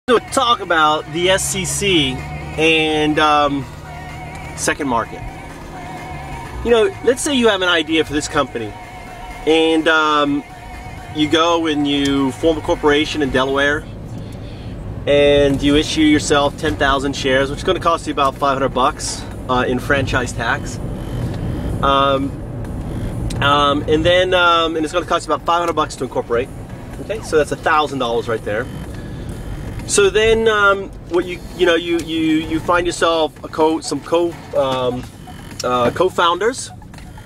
To talk about the SCC and second market. You know, let's say you have an idea for this company and you go and you form a corporation in Delaware and you issue yourself 10,000 shares, which is going to cost you about $500 in franchise tax. And it's going to cost you about $500 to incorporate. Okay, so that's $1,000 right there. So then, what you find yourself some co-founders.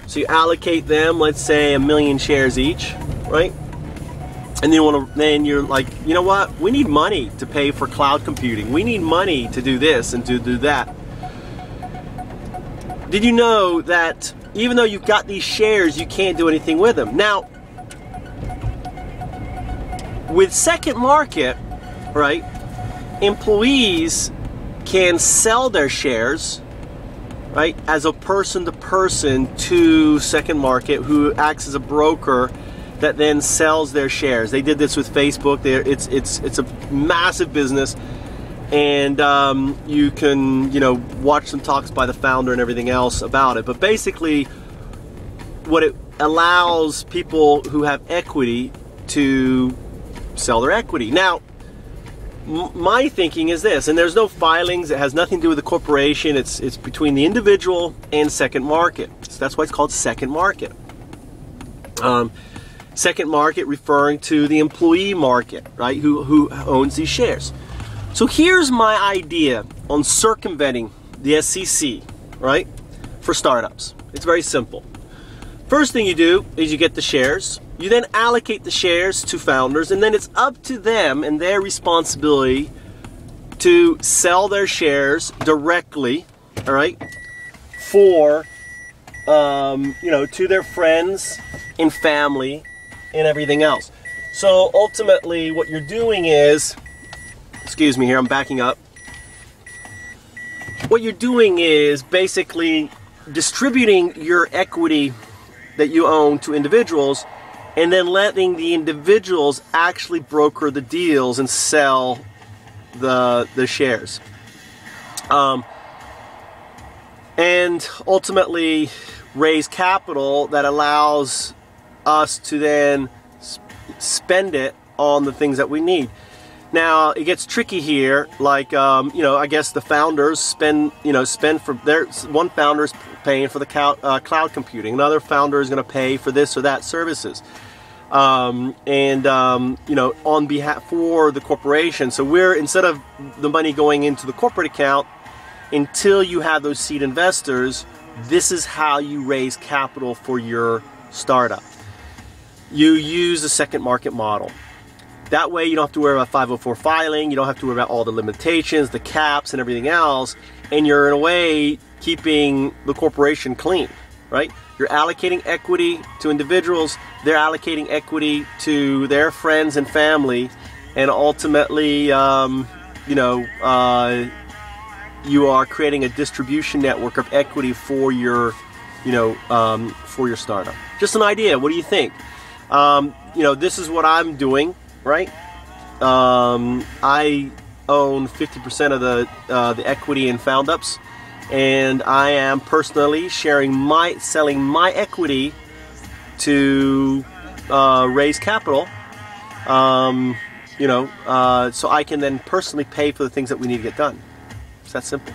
So you allocate them, let's say, 1 million shares each, right? And then you're like, you know what? We need money to pay for cloud computing. We need money to do this and to do that. Did you know that even though you've got these shares, you can't do anything with them? Now, with second market, right, employees can sell their shares, right, as a person-to-person to second market, who acts as a broker that then sells their shares. They did this with Facebook. It's a massive business, and you can watch some talks by the founder and everything else about it. But basically, what it allows people who have equity to sell their equity. Now, my thinking is this, and there's no filings, it has nothing to do with the corporation, it's between the individual and second market. So that's why it's called second market. Second market referring to the employee market, right, who owns these shares. So here's my idea on circumventing the SCC, right, for startups. It's very simple. First thing you do is you get the shares. You then allocate the shares to founders, and then it's up to them and their responsibility to sell their shares directly, all right, for to their friends and family and everything else. So ultimately, what you're doing is, excuse me here, I'm backing up. What you're doing is basically distributing your equity that you own to individuals, and then letting the individuals actually broker the deals and sell the shares, and ultimately raise capital that allows us to then spend it on the things that we need. Now it gets tricky here, like I guess the founders spend for their one founder is paying for the cloud computing, another founder is going to pay for this or that services, on behalf for the corporation. So we're, instead of the money going into the corporate account, until you have those seed investors, this is how you raise capital for your startup. You use the second market model. That way you don't have to worry about 504 filing, you don't have to worry about all the limitations, the caps and everything else, and you're in a way keeping the corporation clean, right? You're allocating equity to individuals, they're allocating equity to their friends and family, and ultimately, you are creating a distribution network of equity for your, for your startup. Just an idea, what do you think? This is what I'm doing. Right? I own 50% of the equity in FoundUps, and I am personally selling my equity to raise capital, so I can then personally pay for the things that we need to get done. It's that simple.